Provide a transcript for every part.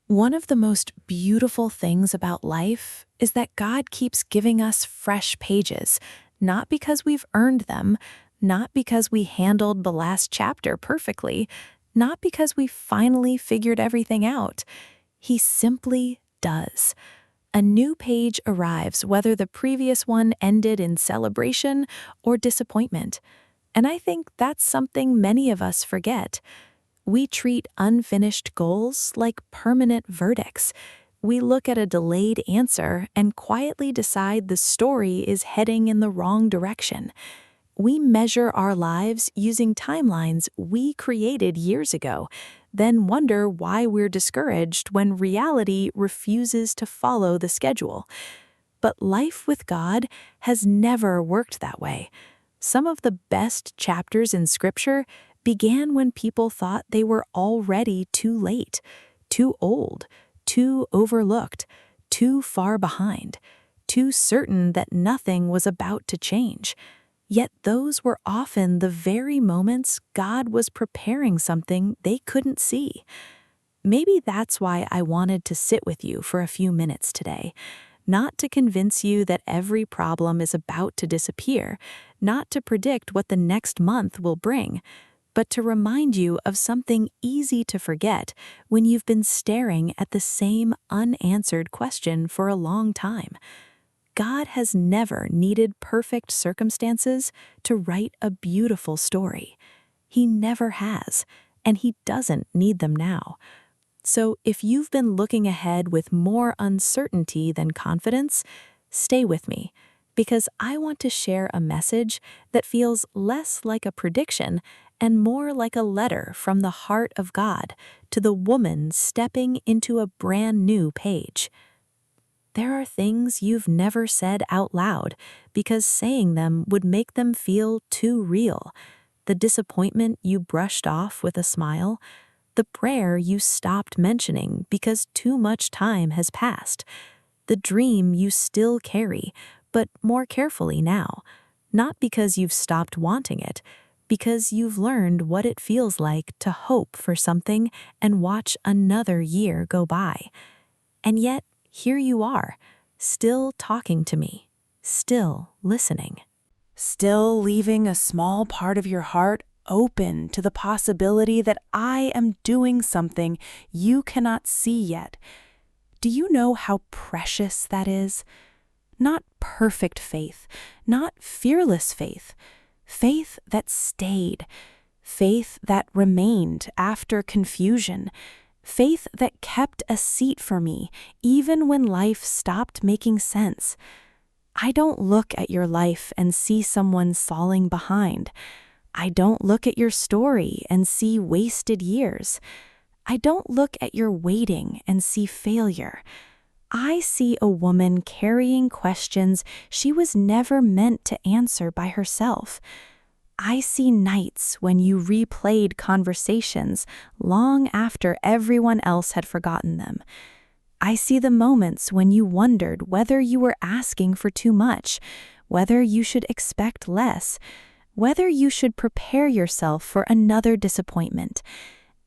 One of the most beautiful things about life is that God keeps giving us fresh pages, not because we've earned them, not because we handled the last chapter perfectly, not because we finally figured everything out. He simply does. A new page arrives whether the previous one ended in celebration or disappointment. And I think that's something many of us forget. We treat unfinished goals like permanent verdicts. We look at a delayed answer and quietly decide the story is heading in the wrong direction. We measure our lives using timelines we created years ago, then wonder why we're discouraged when reality refuses to follow the schedule. But life with God has never worked that way. Some of the best chapters in Scripture began when people thought they were already too late, too old, too overlooked, too far behind, too certain that nothing was about to change. Yet those were often the very moments God was preparing something they couldn't see. Maybe that's why I wanted to sit with you for a few minutes today. Not to convince you that every problem is about to disappear, not to predict what the next month will bring, but to remind you of something easy to forget when you've been staring at the same unanswered question for a long time. God has never needed perfect circumstances to write a beautiful story. He never has, and He doesn't need them now. So if you've been looking ahead with more uncertainty than confidence, stay with me, because I want to share a message that feels less like a prediction and more like a letter from the heart of God to the woman stepping into a brand new page. There are things you've never said out loud because saying them would make them feel too real. The disappointment you brushed off with a smile, the prayer you stopped mentioning because too much time has passed, the dream you still carry, but more carefully now, not because you've stopped wanting it, because you've learned what it feels like to hope for something and watch another year go by. And yet, here you are, still talking to me, still listening, still leaving a small part of your heart open to the possibility that I am doing something you cannot see yet. Do you know how precious that is? Not perfect faith, not fearless faith, faith that stayed, faith that remained after confusion, faith that kept a seat for me even when life stopped making sense. I don't look at your life and see someone falling behind. I don't look at your story and see wasted years. I don't look at your waiting and see failure. I see a woman carrying questions she was never meant to answer by herself. I see nights when you replayed conversations long after everyone else had forgotten them. I see the moments when you wondered whether you were asking for too much, whether you should expect less, whether you should prepare yourself for another disappointment.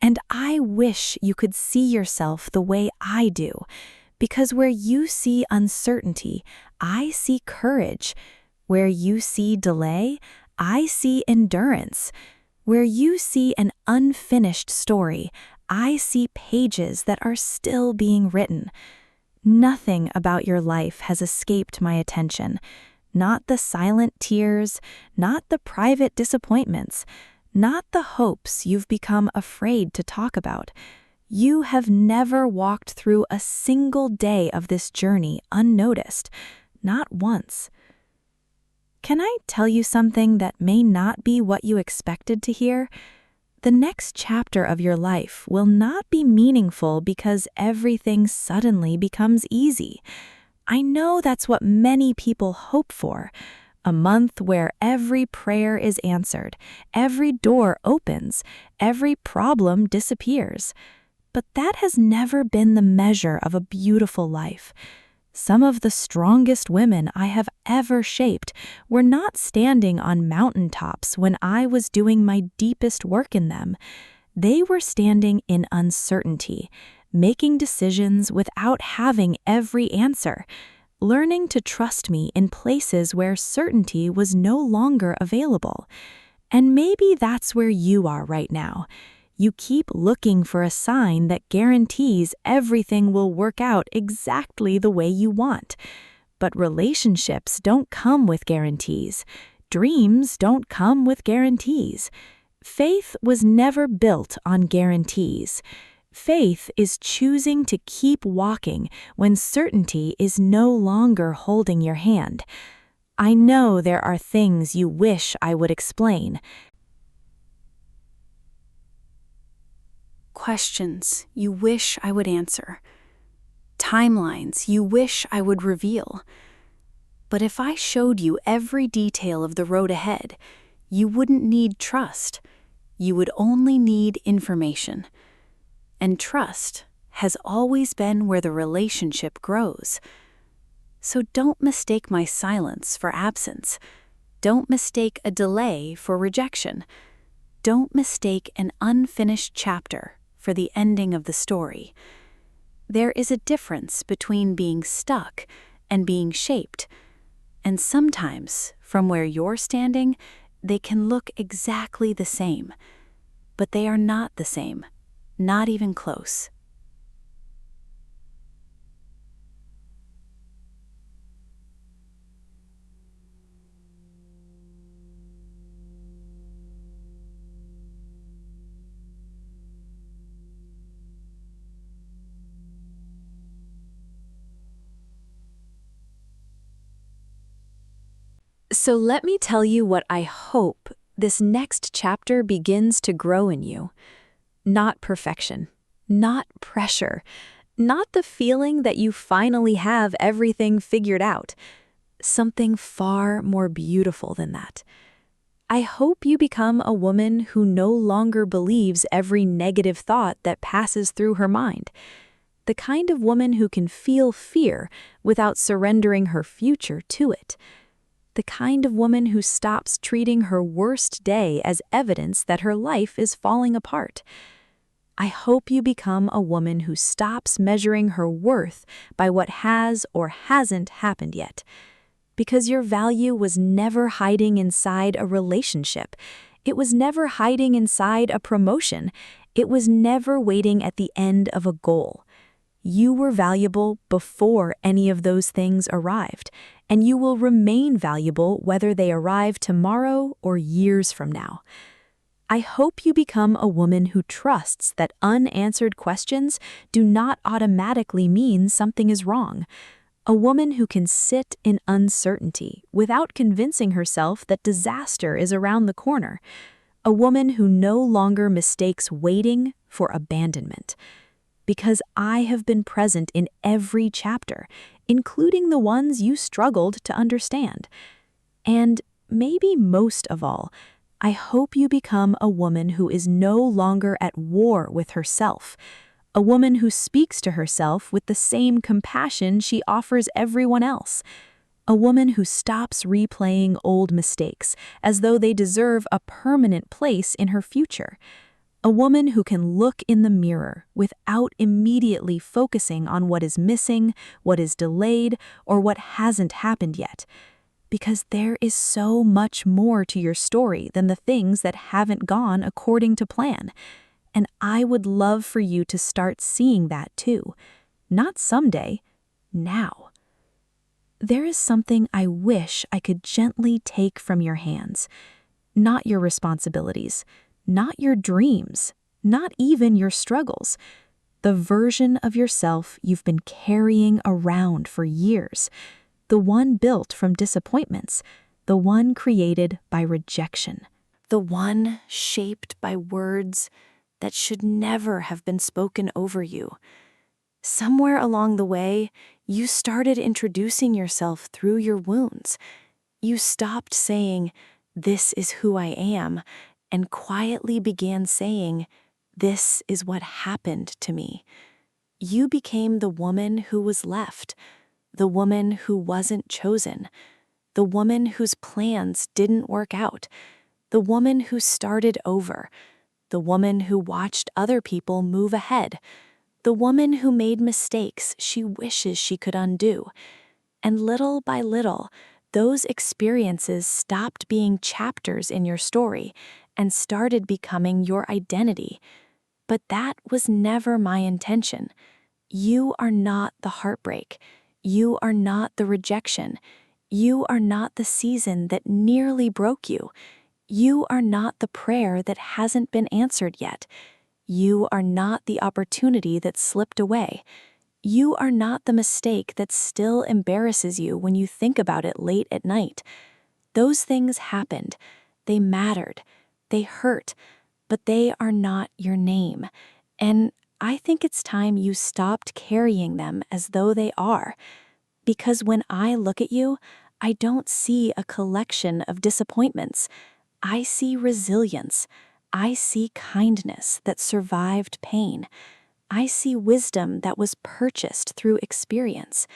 And I wish you could see yourself the way I do, because where you see uncertainty, I see courage. Where you see delay, I see endurance. Where you see an unfinished story, I see pages that are still being written. Nothing about your life has escaped my attention. Not the silent tears, not the private disappointments, not the hopes you've become afraid to talk about. You have never walked through a single day of this journey unnoticed, not once. Can I tell you something that may not be what you expected to hear? The next chapter of your life will not be meaningful because everything suddenly becomes easy. I know that's what many people hope for. A month where every prayer is answered, every door opens, every problem disappears. But that has never been the measure of a beautiful life. Some of the strongest women I have ever shaped were not standing on mountaintops when I was doing my deepest work in them. They were standing in uncertainty. making decisions without having every answer, learning to trust me in places where certainty was no longer available. And maybe that's where you are right now. You keep looking for a sign that guarantees everything will work out exactly the way you want. But relationships don't come with guarantees. Dreams don't come with guarantees. Faith was never built on guarantees. Faith is choosing to keep walking when certainty is no longer holding your hand. I know there are things you wish I would explain. Questions you wish I would answer. Timelines you wish I would reveal. But if I showed you every detail of the road ahead, you wouldn't need trust. You would only need information. And trust has always been where the relationship grows. So don't mistake my silence for absence. Don't mistake a delay for rejection. Don't mistake an unfinished chapter for the ending of the story. There is a difference between being stuck and being shaped. And sometimes, from where you're standing, they can look exactly the same. But they are not the same, not even close. So let me tell you what I hope this next chapter begins to grow in you. Not perfection, not pressure, not the feeling that you finally have everything figured out. Something far more beautiful than that. I hope you become a woman who no longer believes every negative thought that passes through her mind. The kind of woman who can feel fear without surrendering her future to it. The kind of woman who stops treating her worst day as evidence that her life is falling apart. I hope you become a woman who stops measuring her worth by what has or hasn't happened yet. Because your value was never hiding inside a relationship. It was never hiding inside a promotion. It was never waiting at the end of a goal. You were valuable before any of those things arrived, and you will remain valuable whether they arrive tomorrow or years from now. I hope you become a woman who trusts that unanswered questions do not automatically mean something is wrong. A woman who can sit in uncertainty without convincing herself that disaster is around the corner. A woman who no longer mistakes waiting for abandonment. Because I have been present in every chapter, including the ones you struggled to understand. And maybe most of all, I hope you become a woman who is no longer at war with herself. A woman who speaks to herself with the same compassion she offers everyone else. A woman who stops replaying old mistakes as though they deserve a permanent place in her future. A woman who can look in the mirror without immediately focusing on what is missing, what is delayed, or what hasn't happened yet. Because there is so much more to your story than the things that haven't gone according to plan. And I would love for you to start seeing that too. Not someday, now. There is something I wish I could gently take from your hands. Not your responsibilities. Not your dreams, not even your struggles. The version of yourself you've been carrying around for years. The one built from disappointments. The one created by rejection. The one shaped by words that should never have been spoken over you. Somewhere along the way, you started introducing yourself through your wounds. You stopped saying, "This is who I am," and quietly began saying, "This is what happened to me." You became the woman who was left, the woman who wasn't chosen, the woman whose plans didn't work out, the woman who started over, the woman who watched other people move ahead, the woman who made mistakes she wishes she could undo. And little by little, those experiences stopped being chapters in your story and started becoming your identity. But that was never my intention. You are not the heartbreak. You are not the rejection. You are not the season that nearly broke you. You are not the prayer that hasn't been answered yet. You are not the opportunity that slipped away. You are not the mistake that still embarrasses you when you think about it late at night. Those things happened. They mattered. They hurt. But they are not your name. And I think it's time you stopped carrying them as though they are. Because when I look at you, I don't see a collection of disappointments. I see resilience. I see kindness that survived pain. I see wisdom that was purchased through experience.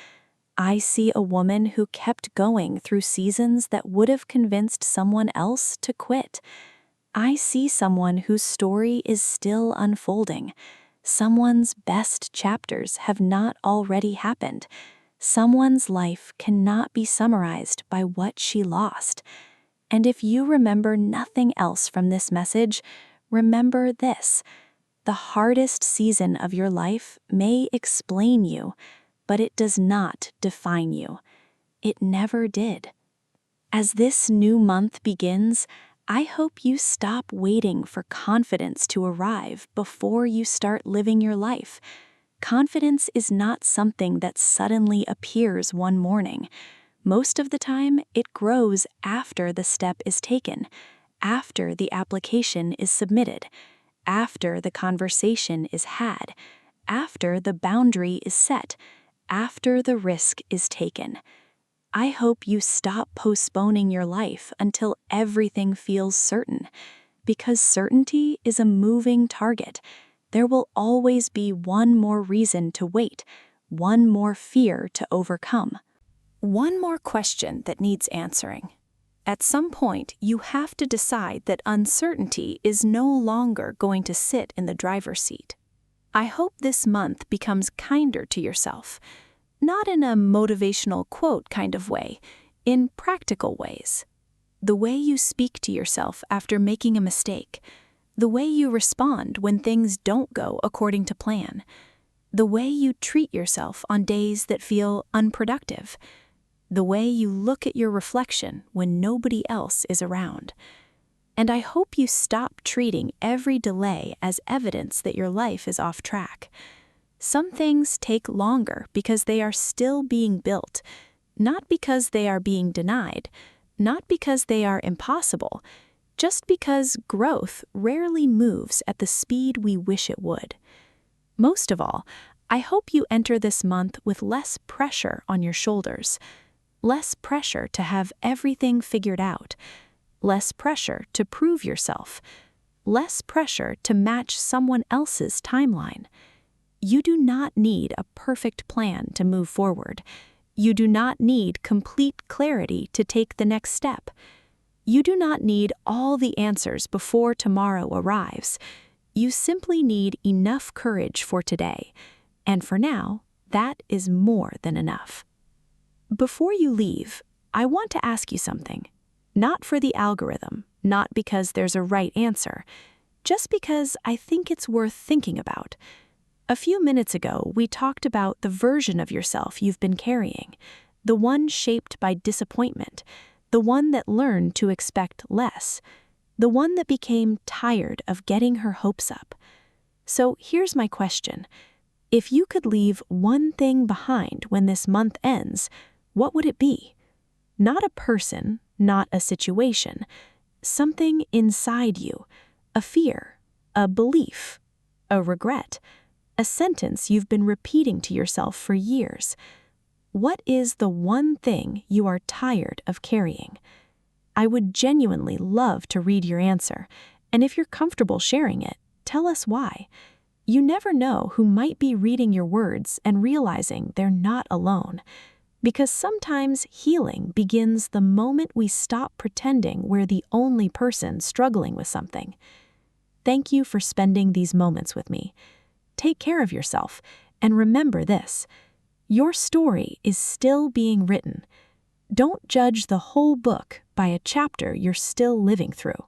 I see a woman who kept going through seasons that would have convinced someone else to quit. I see someone whose story is still unfolding. Someone's best chapters have not already happened. Someone's life cannot be summarized by what she lost. And if you remember nothing else from this message, remember this. The hardest season of your life may explain you, but it does not define you. It never did. As this new month begins, I hope you stop waiting for confidence to arrive before you start living your life. Confidence is not something that suddenly appears one morning. Most of the time, it grows after the step is taken, after the application is submitted, after the conversation is had, after the boundary is set, after the risk is taken. I hope you stop postponing your life until everything feels certain, because certainty is a moving target. There will always be one more reason to wait, one more fear to overcome. One more question that needs answering. At some point, you have to decide that uncertainty is no longer going to sit in the driver's seat. I hope this month becomes kinder to yourself, not in a motivational quote kind of way, in practical ways. The way you speak to yourself after making a mistake, the way you respond when things don't go according to plan, the way you treat yourself on days that feel unproductive, the way you look at your reflection when nobody else is around. And I hope you stop treating every delay as evidence that your life is off track. Some things take longer because they are still being built, not because they are being denied, not because they are impossible, just because growth rarely moves at the speed we wish it would. Most of all, I hope you enter this month with less pressure on your shoulders, less pressure to have everything figured out, less pressure to prove yourself, less pressure to match someone else's timeline. You do not need a perfect plan to move forward. You do not need complete clarity to take the next step. You do not need all the answers before tomorrow arrives. You simply need enough courage for today. And for now, that is more than enough. Before you leave, I want to ask you something. Not for the algorithm, not because there's a right answer, just because I think it's worth thinking about. A few minutes ago, we talked about the version of yourself you've been carrying, the one shaped by disappointment, the one that learned to expect less, the one that became tired of getting her hopes up. So here's my question. If you could leave one thing behind when this month ends, what would it be? Not a person, not a situation, something inside you, a fear, a belief, a regret, a sentence you've been repeating to yourself for years. What is the one thing you are tired of carrying? I would genuinely love to read your answer, and if you're comfortable sharing it, tell us why. You never know who might be reading your words and realizing they're not alone. Because sometimes healing begins the moment we stop pretending we're the only person struggling with something. Thank you for spending these moments with me. take care of yourself, and remember this: your story is still being written. Don't judge the whole book by a chapter you're still living through.